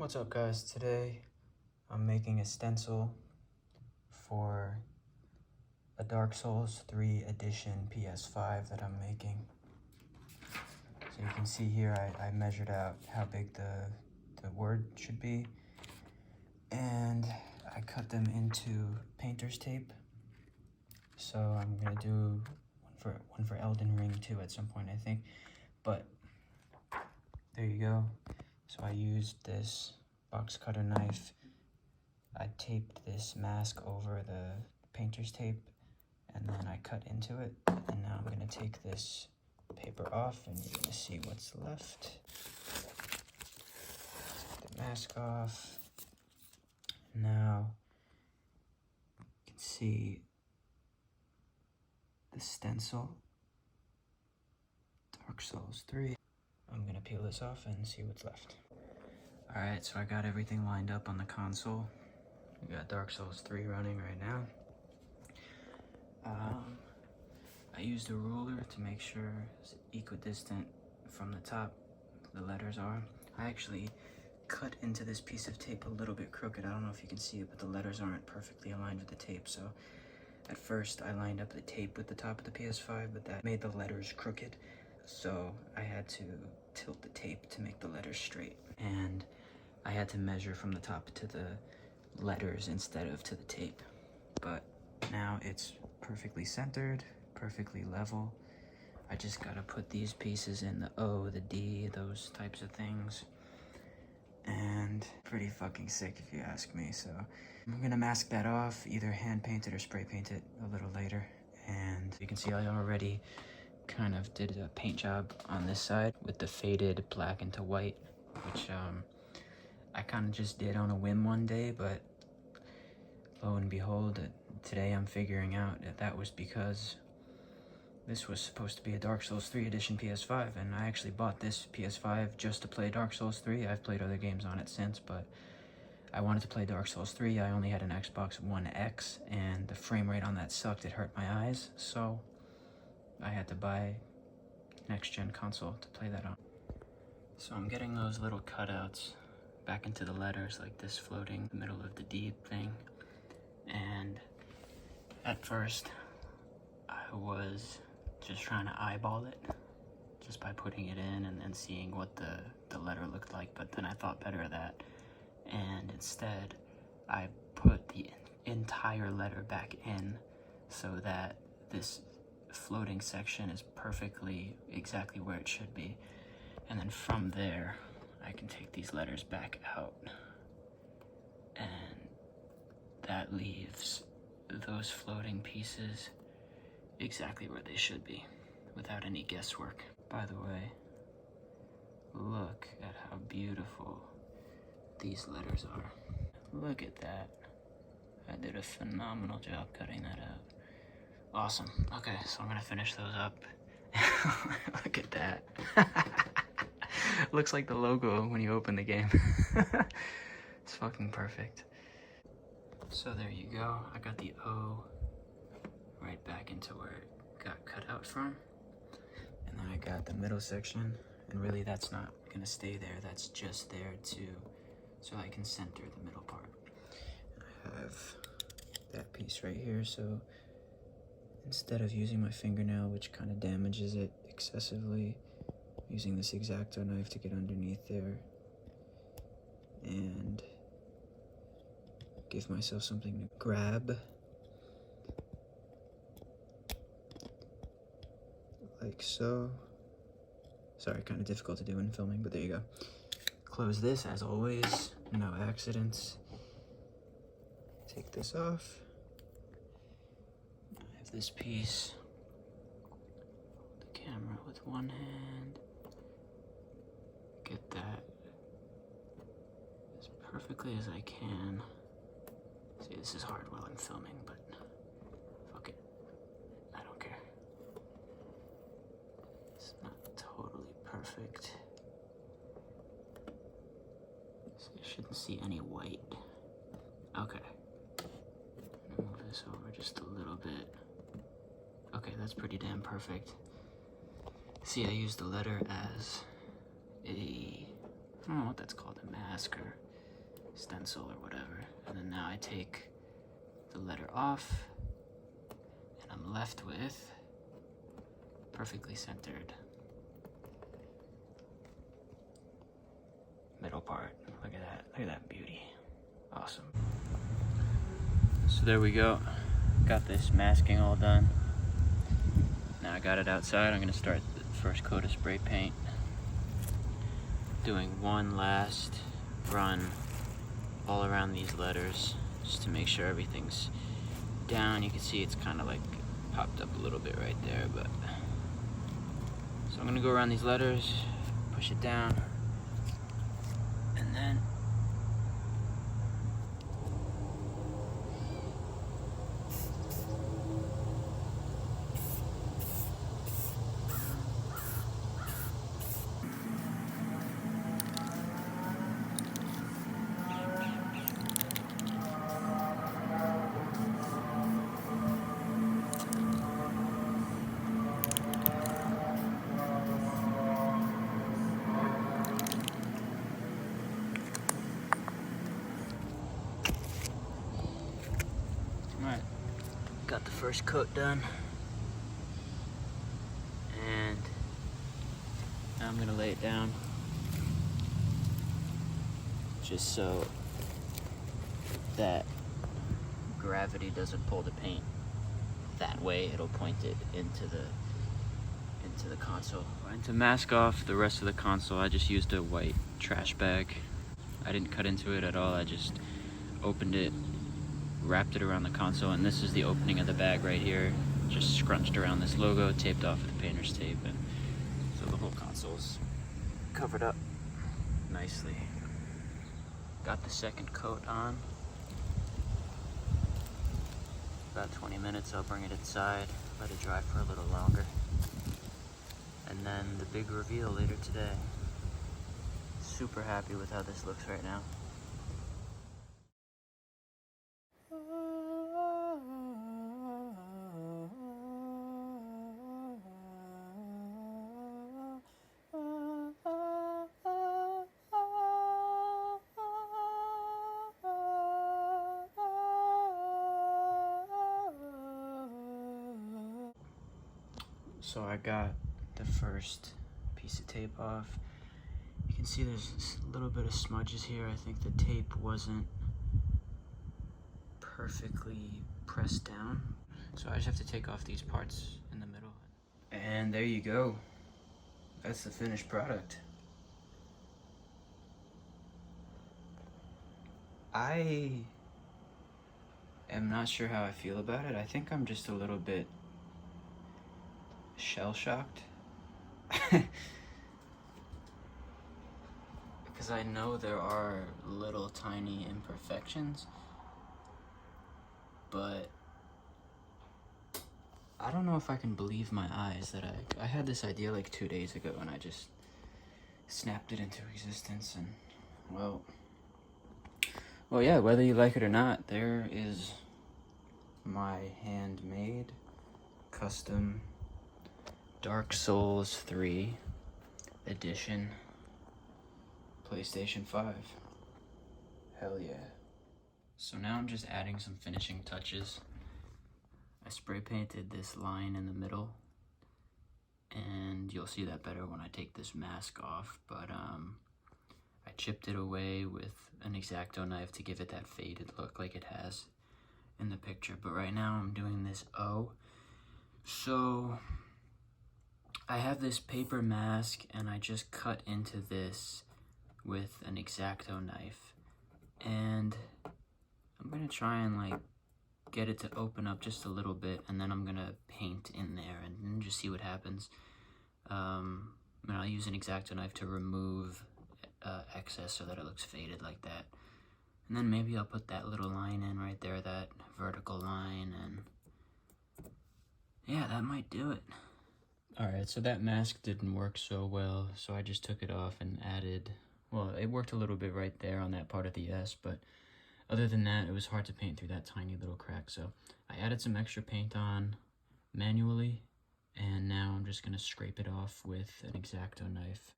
What's up guys, today I'm making a stencil for a Dark Souls 3 edition PS5 that I'm making. So you can see here I measured out how big the word should be, and I cut them into painter's tape. So I'm gonna do one for Elden Ring too at some point, I think, but there you go. So I used this box cutter knife. I taped this mask over the painter's tape, and then I cut into it. And now I'm gonna take this paper off, and you're gonna see what's left. Take the mask off. Now you can see the stencil, Dark Souls 3. I'm gonna peel this off and see what's left. Alright, so I got everything lined up on the console. We got Dark Souls 3 running right now. I used a ruler to make sure it's equidistant from the top the letters are. I actually cut into this piece of tape a little bit crooked. I don't know if you can see it, but the letters aren't perfectly aligned with the tape. So at first I lined up the tape with the top of the PS5, but that made the letters crooked. So I had to tilt the tape to make the letters straight. And I had to measure from the top to the letters instead of to the tape. But now it's perfectly centered, perfectly level. I just gotta put these pieces in the O, the D, those types of things. And pretty fucking sick if you ask me. So I'm gonna mask that off, either hand paint it or spray paint it a little later. And you can see I already kind of did a paint job on this side with the faded black into white, which I kind of just did on a whim one day, but lo and behold, today I'm figuring out that was because this was supposed to be a Dark Souls 3 edition PS5, and I actually bought this PS5 just to play Dark Souls 3. I've played other games on it since, but I wanted to play Dark Souls 3. I only had an Xbox One X, and the frame rate on that sucked. It hurt my eyes, so I had to buy next-gen console to play that on. So I'm getting those little cutouts back into the letters, like this floating in the middle of the D thing. And at first I was just trying to eyeball it just by putting it in and then seeing what the letter looked like, but then I thought better of that, and instead I put the entire letter back in so that this floating section is perfectly exactly where it should be, and then from there I can take these letters back out, and that leaves those floating pieces exactly where they should be without any guesswork. By the way, look at how beautiful these letters are. Look at that. I did a phenomenal job cutting that out. Awesome. Okay, so I'm gonna finish those up. Look at that. Looks like the logo when you open the game. It's fucking perfect. So there you go. I got the O right back into where it got cut out from. And then I got the middle section. And really that's not gonna stay there. That's just there so I can center the middle part. I have that piece right here, so instead of using my fingernail, which kind of damages it excessively, using this X-Acto knife to get underneath there and give myself something to grab, like so. Sorry, kind of difficult to do in filming, but there you go. Close this as always, no accidents. Take this off. I have this piece, the camera with one hand, get that as perfectly as I can. See, this is hard while I'm filming, but fuck it, I don't care. It's not totally perfect, so you shouldn't see any white. Okay, I'm gonna move this over just a little bit. Okay, that's pretty damn perfect. See, I used the letter as a, I don't know what that's called, a mask or stencil or whatever. And then now I take the letter off, and I'm left with perfectly centered middle part. Look at that. Look at that beauty. Awesome. So there we go. Got this masking all done. Now I got it outside. I'm gonna start the first coat of spray paint. Doing one last run all around these letters just to make sure everything's down. You can see it's kind of like popped up a little bit right there, but so I'm gonna go around these letters, push it down, and then alright, got the first coat done, and now I'm gonna lay it down just so that gravity doesn't pull the paint that way. It'll point it into the console. And to mask off the rest of the console, I just used a white trash bag. I didn't cut into it at all. I just opened it, wrapped it around the console, and this is the opening of the bag right here. Just scrunched around this logo, taped off with painter's tape, and so the whole console's covered up nicely. Got the second coat on. About 20 minutes, I'll bring it inside, let it dry for a little longer. And then the big reveal later today. Super happy with how this looks right now. So I got the first piece of tape off. You can see there's a little bit of smudges here. I think the tape wasn't perfectly pressed down. So I just have to take off these parts in the middle. And there you go. That's the finished product. I am not sure how I feel about it. I think I'm just a little bit shell-shocked. Because I know there are little tiny imperfections, but I don't know if I can believe my eyes that I had this idea like 2 days ago and I just snapped it into existence. And well yeah, whether you like it or not, there is my handmade custom Dark Souls III edition PlayStation 5. Hell yeah. So now I'm just adding some finishing touches. I spray painted this line in the middle, and you'll see that better when I take this mask off, but I chipped it away with an X-Acto knife to give it that faded look like it has in the picture. But right now I'm doing this O. So I have this paper mask and I just cut into this with an X-Acto knife, and I'm gonna try and like get it to open up just a little bit, and then I'm gonna paint in there and just see what happens. And I'll use an X-Acto knife to remove excess so that it looks faded like that. And then maybe I'll put that little line in right there, that vertical line, and yeah, that might do it. Alright, so that mask didn't work so well, so I just took it off and added, well, it worked a little bit right there on that part of the S, but other than that, it was hard to paint through that tiny little crack. So I added some extra paint on manually, and now I'm just gonna scrape it off with an X-Acto knife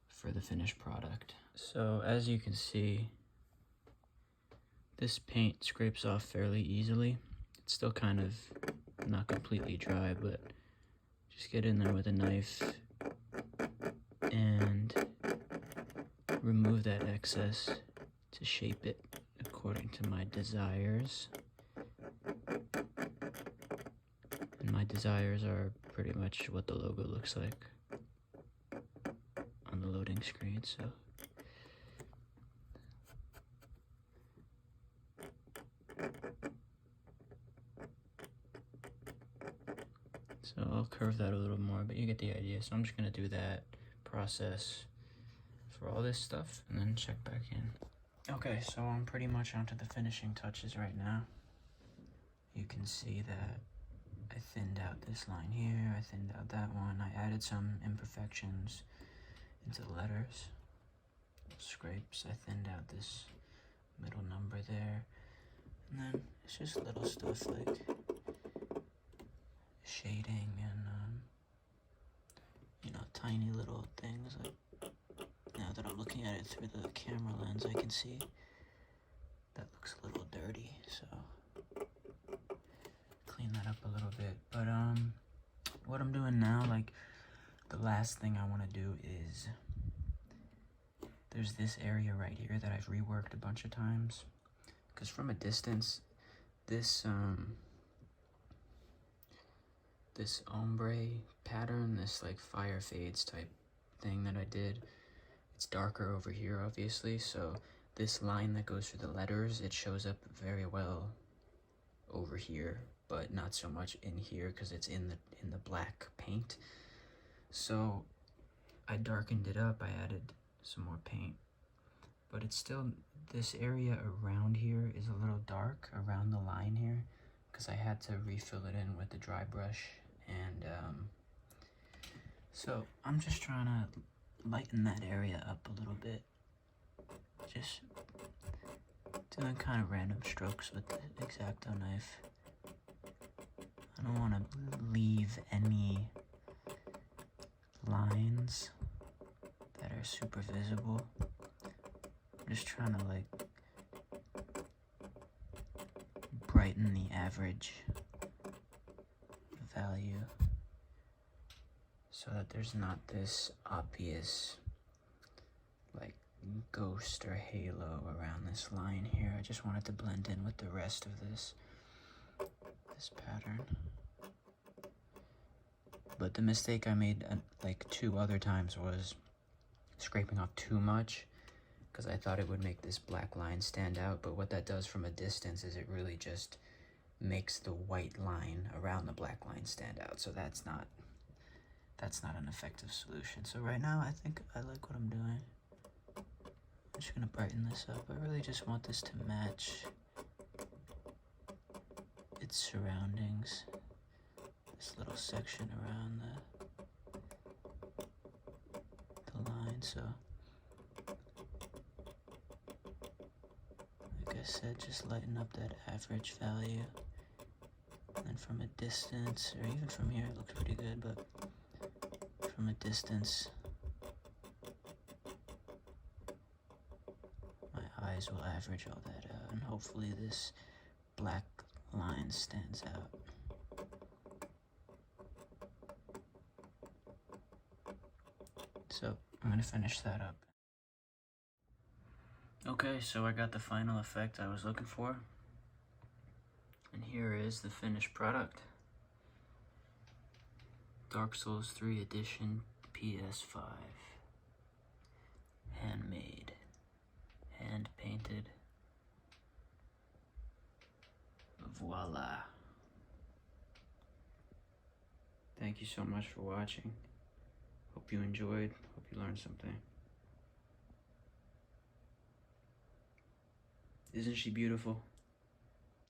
for the finished product. So as you can see, This paint scrapes off fairly easily. It's still kind of not completely dry, but just get in there with a knife and remove that excess to shape it according to my desires. And my desires are pretty much what the logo looks like on the loading screen, so I'll curve that a little more, but you get the idea. So I'm just gonna do that process for all this stuff and then check back in. Okay, so I'm pretty much onto the finishing touches right now. You can see that I thinned out this line here, I thinned out that one, I added some imperfections into the letters, scrapes, I thinned out this middle number there, and then it's just little stuff like shading and you know, tiny little things. Like now that I'm looking at it through the camera lens, I can see that looks a little dirty, so clean that up a little bit. But what I'm doing now, like the last thing I want to do is there's this area right here that I've reworked a bunch of times, because from a distance this this ombre pattern, this like fire fades type thing that I did, it's darker over here obviously, so this line that goes through the letters, it shows up very well over here, but not so much in here because it's in the black paint. So I darkened it up, I added some more paint, but it's still, this area around here is a little dark around the line here because I had to refill it in with the dry brush. And so I'm just trying to lighten that area up a little bit, just doing kind of random strokes with the X-Acto knife. I don't want to leave any lines that are super visible. I'm just trying to like brighten the average value so that there's not this obvious like ghost or halo around this line here. I just want it to blend in with the rest of this pattern. But the mistake I made like 2 other times was scraping off too much, because I thought it would make this black line stand out, but what that does from a distance is it really just makes the white line around the black line stand out. So that's not an effective solution. So right now I think I like what I'm doing. I'm just gonna brighten this up. I really just want this to match its surroundings. This little section around the line, so like I said, just lighten up that average value. And then from a distance, or even from here, it looks pretty good, but from a distance, my eyes will average all that out, and hopefully this black line stands out. So I'm gonna finish that up. Okay, so I got the final effect I was looking for. And here is the finished product. Dark Souls 3 Edition PS5. Handmade. Hand painted. Voila. Thank you so much for watching. Hope you enjoyed. Hope you learned something. Isn't she beautiful?